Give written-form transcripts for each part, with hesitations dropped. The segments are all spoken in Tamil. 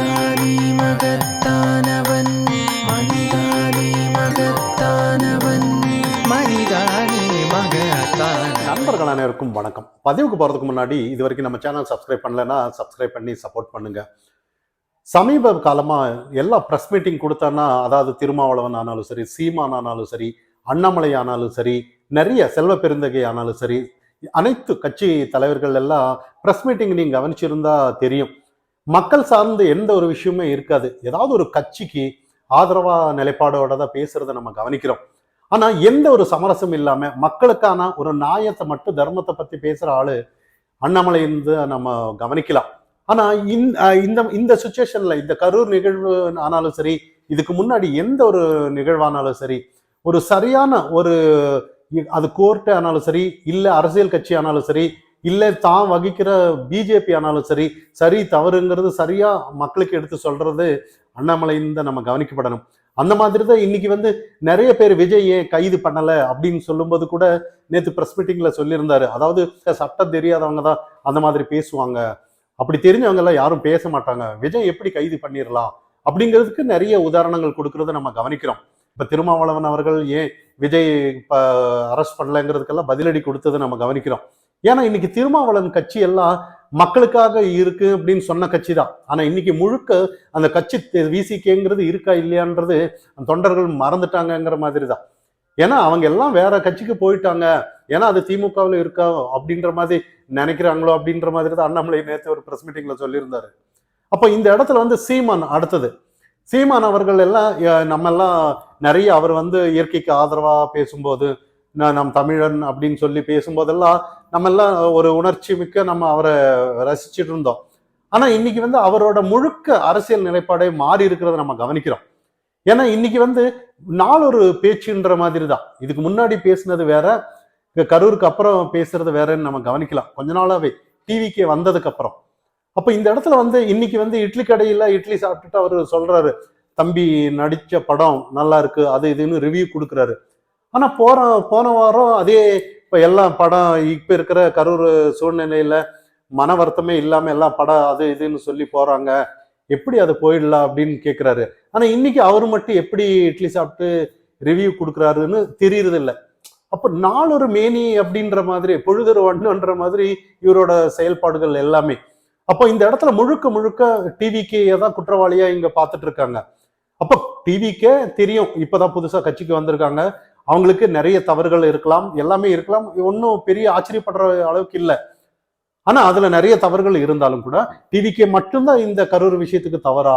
மனிதானே மகத்தானவன், மனிதானே மகத்தானவன், மனிதானே மகத்தானவன். நண்பர்கள் அனைவருக்கும் வணக்கம். பதிவுக்கு போறதுக்கு முன்னாடி இது வரைக்கும் நம்ம சேனல் சப்ஸ்கிரைப் பண்ணலன்னா சப்ஸ்கிரைப் பண்ணி சப்போர்ட் பண்ணுங்க. சமீப காலமா எல்லா ப்ரெஸ் மீட்டிங் கொடுத்தான்னா, அதாவது திருமாவளவன் ஆனாலும் சரி, சீமான் ஆனாலும் சரி, அண்ணாமலை ஆனாலும் சரி, நிறைய செல்வ பெருந்தகை ஆனாலும் சரி, அனைத்து கட்சி தலைவர்கள் எல்லாம் ப்ரெஸ் மீட்டிங் நீங்க கவனிச்சிருந்தா தெரியும், மக்கள் சார்ந்து எந்த ஒரு விஷயமே இருக்காது. ஏதாவது ஒரு கட்சிக்கு ஆதரவா நிலைப்பாடோட தான் பேசுறதை நம்ம கவனிக்கிறோம். ஆனா எந்த ஒரு சமரசம் இல்லாம மக்களுக்கான ஒரு நியாயத்தை மட்டும் தர்மத்தை பத்தி பேசுற ஆளு அண்ணாமலை நம்ம கவனிக்கலாம். ஆனா இந்த இந்த சுச்சுவேஷன்ல இந்த கரூர் நிகழ்வு ஆனாலும் சரி, இதுக்கு முன்னாடி எந்த ஒரு நிகழ்வானாலும் சரி, ஒரு சரியான ஒரு அது கோர்ட் ஆனாலும் சரி, இல்ல அரசியல் கட்சி ஆனாலும் சரி, இல்ல தான் வகிக்கிற பிஜேபி ஆனாலும் சரி, சரி தவறுங்கிறது சரியா மக்களுக்கு எடுத்து சொல்றது அண்ணாமலைன்னு தான் நம்ம கவனிக்கப்படணும். அந்த மாதிரி தான் இன்னைக்கு நிறைய பேர் விஜய் ஏன் கைது பண்ணல அப்படின்னு சொல்லும்போது கூட நேற்று பிரஸ் மீட்டிங்ல சொல்லியிருந்தாரு. அதாவது சட்டம் தெரியாதவங்க தான் அந்த மாதிரி பேசுவாங்க, அப்படி தெரிஞ்சவங்க எல்லாம் யாரும் பேச மாட்டாங்க, விஜய் எப்படி கைது பண்ணிடலாம் அப்படிங்கிறதுக்கு நிறைய உதாரணங்கள் கொடுக்கறத நம்ம கவனிக்கிறோம். இப்ப திருமாவளவன் அவர்கள் ஏன் விஜய் இப்ப அரெஸ்ட் பண்ணலங்கிறதுக்கெல்லாம் பதிலடி கொடுத்ததை நம்ம கவனிக்கிறோம். ஏன்னா இன்னைக்கு திருமாவளவன் கட்சி எல்லாம் மக்களுக்காக இருக்கு அப்படின்னு சொன்ன கட்சி தான். ஆனா இன்னைக்கு முழுக்க அந்த கட்சி விசிகேங்கிறது இருக்கா இல்லையான்றது தொண்டர்கள் மறந்துட்டாங்கிற மாதிரி தான். ஏன்னா அவங்க எல்லாம் வேற கட்சிக்கு போயிட்டாங்க, ஏன்னா அது திமுகவில் இருக்கா அப்படின்ற மாதிரி நினைக்கிறாங்களோ அப்படின்ற மாதிரி தான் அண்ணாமலை நேற்று ஒரு பிரஸ் மீட்டிங்ல சொல்லியிருந்தாரு. அப்ப இந்த இடத்துல சீமான் அடுத்தது, சீமான் அவர்கள் எல்லாம் நம்ம எல்லாம் நிறைய அவர் இயற்கைக்கு ஆதரவா பேசும்போது, நம் தமிழன் அப்படின்னு சொல்லி பேசும்போதெல்லாம் நம்ம எல்லாம் ஒரு உணர்ச்சி மிக்க நம்ம அவரை ரசிச்சுட்டு இருந்தோம். ஆனா இன்னைக்கு அவரோட முழுக்க அரசியல் நிலைப்பாடே மாறி இருக்கிறத நம்ம கவனிக்கிறோம். ஏன்னா இன்னைக்கு நாளொரு பேச்சுன்ற மாதிரி தான். இதுக்கு முன்னாடி பேசுனது வேற, கரூருக்கு அப்புறம் பேசுறது வேறன்னு நம்ம கவனிக்கலாம். கொஞ்ச நாளாவே டிவிக்கே வந்ததுக்கு அப்புறம். அப்ப இந்த இடத்துல இன்னைக்கு இட்லி கடையில இட்லி சாப்பிட்டுட்டு அவர் சொல்றாரு, தம்பி நடிச்ச படம் நல்லா இருக்கு அது இதுன்னு ரிவ்யூ கொடுக்குறாரு. ஆனா போன வாரம் அதே இப்ப எல்லாம் படம் இப்ப இருக்கிற கரூர் சூழ்நிலையில மன வருத்தமே இல்லாம எல்லாம் படம் அது இதுன்னு சொல்லி போறாங்க, எப்படி அது போயிடலாம் அப்படின்னு கேட்கிறாரு. ஆனா இன்னைக்கு அவரு மட்டும் எப்படி இட்லி சாப்பிட்டு ரிவ்யூ கொடுக்குறாருன்னு தெரியறது இல்லை. அப்ப நாளொரு மேனி அப்படின்ற மாதிரி, பொழுதொரு வண்டுன்ற மாதிரி இவரோட செயல்பாடுகள் எல்லாமே. அப்போ இந்த இடத்துல முழுக்க முழுக்க டிவிக்கே தான் குற்றவாளியா இங்க பார்த்துட்டு இருக்காங்க. அப்ப டிவிக்கே தெரியும், இப்பதான் புதுசா கட்சிக்கு வந்திருக்காங்க, அவங்களுக்கு நிறைய தவறுகள் இருக்கலாம், எல்லாமே இருக்கலாம், ஒன்றும் பெரிய ஆச்சரியப்படுற அளவுக்கு இல்லை. ஆனா அதுல நிறைய தவறுகள் இருந்தாலும் கூட டிவிக்கே மட்டும்தான் இந்த கரூர் விஷயத்துக்கு தவறா?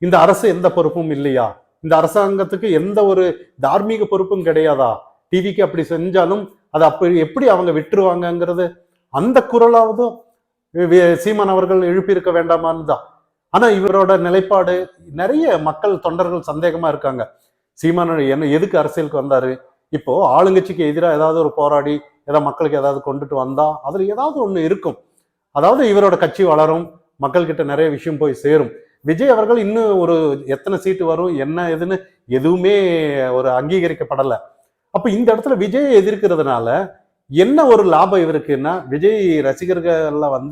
இந்த அரசு எந்த பொறுப்பும் இல்லையா? இந்த அரசாங்கத்துக்கு எந்த ஒரு தார்மீக பொறுப்பும் கிடையாதா? டிவிக்கு அப்படி செஞ்சாலும் அதை அப்படி எப்படி அவங்க விட்டுருவாங்கங்கிறது அந்த குரலாவது சீமான் அவர்கள் எழுப்பியிருக்க வேண்டாமான்னு தான். ஆனா இவரோட நிலைப்பாடு நிறைய மக்கள் தொண்டர்கள் சந்தேகமா இருக்காங்க. சீமான் என்ன எதுக்கு அரசியலுக்கு வந்தாரு? இப்போ ஆளுங்கட்சிக்கு எதிராக ஏதாவது ஒரு போராடி ஏதாவது மக்களுக்கு ஏதாவது கொண்டுட்டு வந்தா அதுல ஏதாவது ஒண்ணு இருக்கும். அதாவது இவரோட கட்சி வளரும், மக்கள் கிட்ட நிறைய விஷயம் போய் சேரும். விஜய் அவர்கள் இன்னும் ஒரு எத்தனை சீட்டு வரும் என்ன ஏதுன்னு எதுவுமே ஒரு அங்கீகரிக்கப்படலை. அப்ப இந்த இடத்துல விஜயை எதிர்க்கிறதுனால என்ன ஒரு லாபம் இவருக்குன்னா, விஜய் ரசிகர்கள் எல்லாம்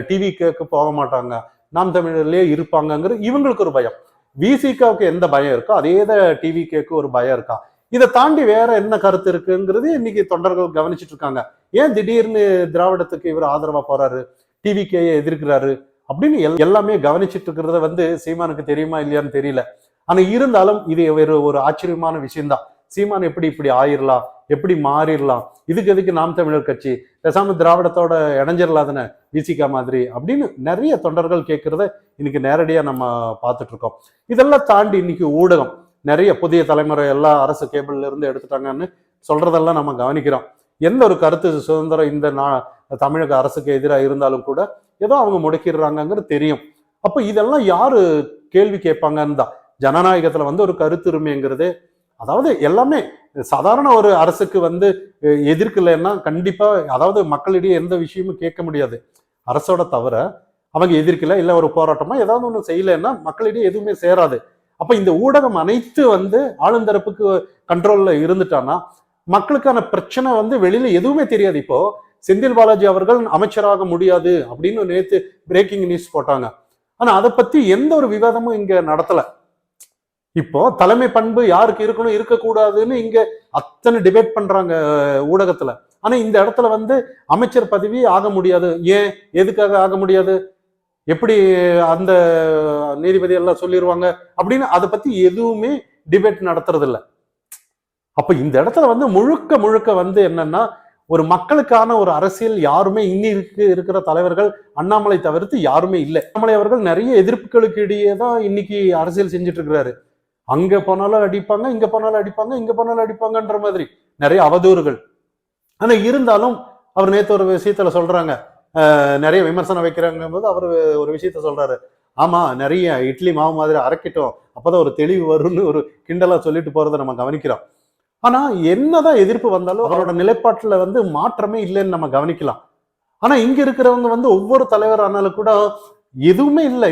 டிவிக்கு போக மாட்டாங்க, நாம் தமிழர்லயே இருப்பாங்கங்கிறது இவங்களுக்கு ஒரு பயம். விசிகாவுக்கு எந்த பயம் இருக்கோ அதேதான் டிவிக்கு ஒரு பயம் இருக்கா? இதை தாண்டி வேற என்ன கருத்து இருக்குங்கிறது இன்னைக்கு தொண்டர்கள் கவனிச்சுட்டு இருக்காங்க. ஏன் திடீர்னு திராவிடத்துக்கு இவர் ஆதரவா போறாரு, டிவிக்கே எதிர்க்கிறாரு அப்படின்னு எல்லாமே கவனிச்சுட்டு இருக்கிறத சீமானுக்கு தெரியுமா இல்லையான்னு தெரியல. ஆனா இருந்தாலும் இது ஒரு ஆச்சரியமான விஷயம்தான். சீமான் எப்படி இப்படி ஆயிரலாம், எப்படி மாறிடலாம், இதுக்கு எதுக்கு நாம் தமிழர் கட்சி, பேசாம திராவிடத்தோட இணைஞ்சிடலாதுன்னு விசிகா மாதிரி அப்படின்னு நிறைய தொண்டர்கள் கேட்கறத இன்னைக்கு நேரடியா நம்ம பார்த்துட்டு இருக்கோம். இதெல்லாம் தாண்டி இன்னைக்கு ஊடகம் நிறைய புதிய தலைமுறை எல்லாம் அரசு கேபிள்ல இருந்து எடுத்துட்டாங்கன்னு சொல்றதெல்லாம் நம்ம கவனிக்கிறோம். எந்த ஒரு கருத்து சுதந்திரம் இந்த தமிழக அரசுக்கு எதிராக இருந்தாலும் கூட ஏதோ அவங்க முடக்கிடுறாங்கிறது தெரியும். அப்ப இதெல்லாம் யாரு கேள்வி கேட்பாங்கன்னு தான். ஜனநாயகத்துல ஒரு கருத்துரிமைங்கிறது, அதாவது எல்லாமே சாதாரண ஒரு அரசுக்கு எதிர்க்கலைன்னா கண்டிப்பா, அதாவது மக்களிடையே எந்த விஷயமும் கேட்க முடியாது. அரசோட தவிர அவங்க எதிர்க்கல இல்ல ஒரு போராட்டமா ஏதாவது ஒண்ணு செய்யலைன்னா மக்களிடையே எதுவுமே சேராது. அப்ப இந்த ஊடகம் அனைத்து ஆளுந்தரப்புக்கு கண்ட்ரோல்ல இருந்துட்டான்னா மக்களுக்கான பிரச்சனை வெளியில எதுவுமே தெரியாது. இப்போ செந்தில் பாலாஜி அவர்கள் அமைச்சராக முடியாது அப்படின்னு நேத்து பிரேக்கிங் நியூஸ் போட்டாங்க. ஆனா அதை பத்தி எந்த ஒரு விவாதமும் இங்க நடத்தல. இப்போ தலைமை பண்பு யாருக்கு இருக்கணும் இருக்கக்கூடாதுன்னு இங்க அத்தனை டிபேட் பண்றாங்க ஊடகத்துல. ஆனா இந்த இடத்துல வந்து அமைச்சர் பதவி ஆக முடியாது. ஏன், எதுக்காக ஆக முடியாது, எப்படி அந்த நீதிபதி எல்லாம் சொல்லிடுவாங்க அப்படின்னு அதை பத்தி எதுவுமே டிபேட் நடத்துறது இல்ல. அப்ப இந்த இடத்துல வந்து முழுக்க முழுக்க வந்து என்னன்னா, ஒரு மக்களுக்கான ஒரு அரசியல் யாருமே இருக்கிற தலைவர்கள் அண்ணாமலை தவிர்த்து யாருமே இல்லை. அண்ணாமலை அவர்கள் நிறைய எதிர்ப்புகளுக்கு இடையே தான் இன்னைக்கு அரசியல் செஞ்சுட்டு இருக்கிறாரு. அங்க போனாலும் அடிப்பாங்க, இங்க போனாலும் அடிப்பாங்க, இங்க போனாலும் அடிப்பாங்கன்ற மாதிரி நிறைய அவதூறுகள். ஆனா இருந்தாலும் அவர் நேத்து ஒரு விஷயத்துல சொல்றாங்க, நிறைய விமர்சனம் வைக்கிறாங்க போது அவர் ஒரு விஷயத்த சொல்றாரு, ஆமா நிறைய இட்லி மாவு மாதிரி அரைக்கிட்டோம், அப்பதான் ஒரு தெளிவு வரும்னு ஒரு கிண்டலா சொல்லிட்டு போறதை நம்ம கவனிக்கிறோம். ஆனா என்னதான் எதிர்ப்பு வந்தாலும் அவரோட நிலைப்பாட்டுல வந்து மாற்றமே இல்லைன்னு நம்ம கவனிக்கலாம். ஆனா இங்க இருக்கிறவங்க வந்து ஒவ்வொரு தலைவர் ஆனாலும் கூட எதுவுமே இல்லை.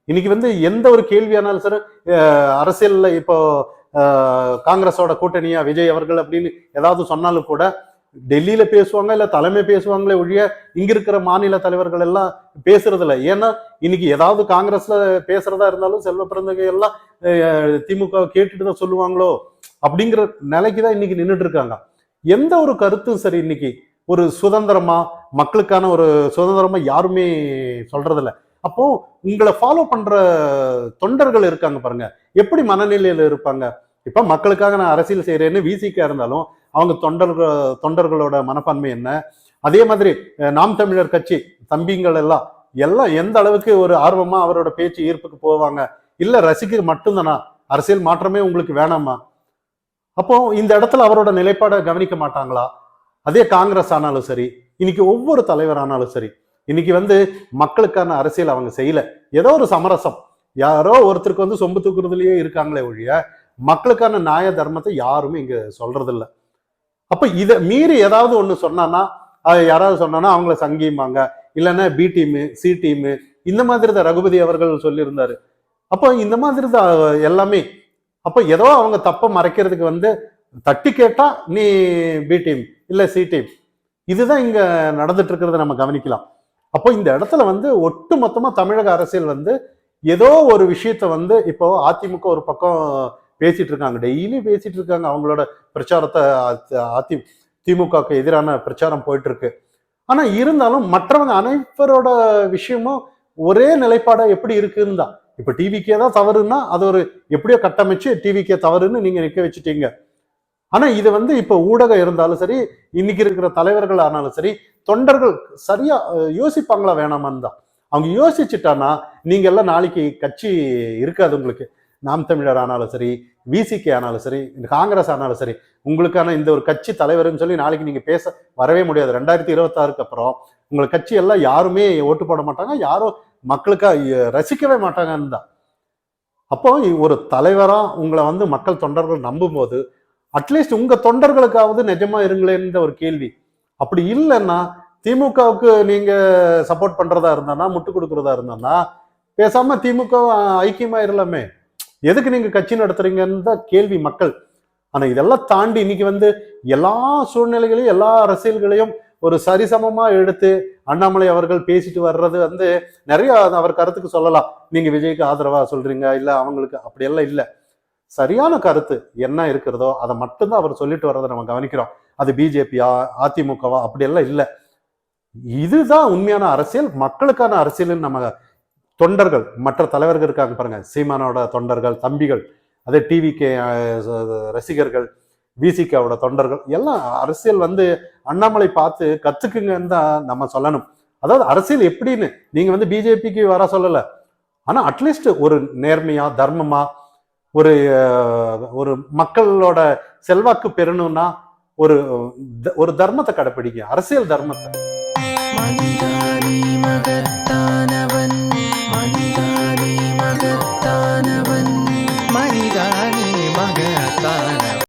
இன்னைக்கு வந்து எந்த ஒரு கேள்வி ஆனாலும் சரி, அரசியல்ல இப்போ காங்கிரஸோட கூட்டணியா விஜய் அவர்கள் அப்படின்னு ஏதாவது சொன்னாலும் கூட டெல்லியில பேசுவாங்க, இல்ல தலைமை பேசுவாங்களே ஒழிய இங்க இருக்கிற மாநில தலைவர்கள் எல்லாம் பேசுறது இல்லை. ஏன்னா இன்னைக்கு ஏதாவது காங்கிரஸ்ல பேசுறதா இருந்தாலும் செல்வ பிறந்தகை எல்லாம் திமுக கேட்டுட்டு தான் சொல்லுவாங்களோ அப்படிங்கிற நிலைக்குதான் இன்னைக்கு நின்றுட்டு இருக்காங்க. எந்த ஒரு கருத்தும் சரி இன்னைக்கு ஒரு சுதந்திரமா, மக்களுக்கான ஒரு சுதந்திரமா யாருமே சொல்றது இல்லை. அப்போ உங்களை ஃபாலோ பண்ற தொண்டர்கள் இருக்காங்க பாருங்க, எப்படி மனநிலையில இருப்பாங்க. இப்ப மக்களுக்காக நான் அரசியல் செய்யறேன்னு விசிகா இருந்தாலும் அவங்க தொண்டர்களோட மனப்பான்மை என்ன, அதே மாதிரி நாம் தமிழர் கட்சி தம்பிங்கள் எல்லாம் எந்த அளவுக்கு ஒரு ஆர்வமா அவரோட பேச்சு ஈர்ப்புக்கு போவாங்க, இல்ல ரசிக்க மட்டும்தானா, அரசியல் மாற்றமே உங்களுக்கு வேணாமா? அப்போ இந்த இடத்துல அவரோட நிலைப்பாடை கவனிக்க மாட்டாங்களா? அதே காங்கிரஸ் ஆனாலும் சரி, இன்னைக்கு ஒவ்வொரு தலைவர் ஆனாலும் சரி, இன்னைக்கு வந்து மக்களுக்கான அரசியல் அவங்க செய்யல. ஏதோ ஒரு சமரசம், யாரோ ஒருத்தருக்கு வந்து சொம்பு தூக்குறதுலயே இருக்காங்களே ஒழிய மக்களுக்கான நியாய தர்மத்தை யாருமே இங்க சொல்றது இல்லை. அப்ப இதை மீறி ஏதாவது ஒண்ணு சொன்னான்னா, யாராவது சொன்னானா அவங்கள சங்கியுமாங்க, இல்லைன்னா பி டீமு சி டீமு இந்த மாதிரி தான் ரகுபதி அவர்கள் சொல்லியிருந்தாரு. அப்போ இந்த மாதிரி தான் எல்லாமே. அப்ப ஏதோ அவங்க தப்ப மறைக்கிறதுக்கு வந்து தட்டி கேட்டா நீ பி டீம் இல்ல சி டீம், இதுதான் இங்க நடந்துட்டு இருக்கிறத நம்ம கவனிக்கலாம். அப்போ இந்த இடத்துல வந்து ஒட்டு மொத்தமா தமிழக அரசியல் வந்து ஏதோ ஒரு விஷயத்த வந்து இப்போ அதிமுக ஒரு பக்கம் பேசிட்டு இருக்காங்க, டெய்லி பேசிட்டு இருக்காங்க, அவங்களோட பிரச்சாரத்தை திமுகவுக்கு எதிரான பிரச்சாரம் போயிட்டு இருக்கு. ஆனா இருந்தாலும் மற்றவங்க அனைவரோட விஷயமும் ஒரே நிலைப்பாடா எப்படி இருக்குன்னு தான். இப்ப டிவிக்கே தான் தவறுன்னா அது ஒரு எப்படியோ கட்டமைச்சு டிவிக்கே தவறுன்னு நீங்க நிக்க வச்சுட்டீங்க. ஆனா இது வந்து இப்ப ஊடகம் இருந்தாலும் சரி, இன்னைக்கு இருக்கிற தலைவர்கள் ஆனாலும் சரி, தொண்டர்கள் சரியா யோசிப்பாங்களா வேணாமான்னு தான். அவங்க யோசிச்சுட்டானா நீங்க எல்லாம் நாளைக்கு கட்சி இருக்காது உங்களுக்கு. நாம் தமிழர் ஆனாலும் சரி, விசிகே ஆனாலும் சரி, காங்கிரஸ் ஆனாலும் சரி, உங்களுக்கான இந்த ஒரு கட்சி தலைவர்னு சொல்லி நாளைக்கு நீங்க பேச வரவே முடியாது. 2026க்கு அப்புறம் உங்களுக்கு கட்சி எல்லாம் யாருமே ஓட்டு போட மாட்டாங்க, யாரும் மக்களுக்கா ரசிக்கவே மாட்டாங்கன்னு தான். அப்போ ஒரு தலைவரா உங்களை வந்து மக்கள் தொண்டர்கள் நம்பும் போது அட்லீஸ்ட் உங்க தொண்டர்களுக்காவது நிஜமா இருங்களேன்ற ஒரு கேள்வி. அப்படி இல்லைன்னா திமுகவுக்கு நீங்க சப்போர்ட் பண்றதா இருந்தானா, முட்டு கொடுக்கறதா இருந்தானா பேசாம திமுக ஐக்கியமா இருக்கலாமே, எதுக்கு நீங்க கட்சி நடத்துறீங்கன்னு தான் கேள்வி மக்கள். ஆனா இதெல்லாம் தாண்டி இன்னைக்கு வந்து எல்லா சூழ்நிலைகளையும் எல்லா அரசியல்களையும் ஒரு சரிசமமா எடுத்து அண்ணாமலை அவர்கள் பேசிட்டு வர்றது வந்து நிறைய அவர் கருத்துக்கு சொல்லலாம். நீங்க விஜய்க்கு ஆதரவா சொல்றீங்க, இல்ல அவங்களுக்கு அப்படியெல்லாம் இல்லை. சரியான கருத்து என்ன இருக்கிறதோ அதை மட்டும்தான் அவர் சொல்லிட்டு வர்றதை நம்ம கவனிக்கிறோம். அது பிஜேபியா அதிமுகவா அப்படியெல்லாம் இல்லை. இதுதான் உண்மையான அரசியல், மக்களுக்கான அரசியல். நம்ம தொண்டர்கள் மற்ற தலைவர்கள் இருக்காங்க பாருங்க, சீமானோட தொண்டர்கள் தம்பிகள், அதே டிவிகே ரசிகர்கள், விசிகாவோட தொண்டர்கள் எல்லாம் அரசியல் வந்து அண்ணாமலை பார்த்து கத்துக்குங்கன்னு தான் நம்ம சொல்லணும். அதாவது அரசியல் எப்படின்னு நீங்க வந்து பிஜேபிக்கு வர சொல்லல, ஆனா அட்லீஸ்ட் ஒரு நேர்மையா தர்மமா ஒரு மக்களோட செல்வாக்கு பெறணும்னா ஒரு தர்மத்தை கடைப்பிடிக்க, அரசியல் தர்மத்தை.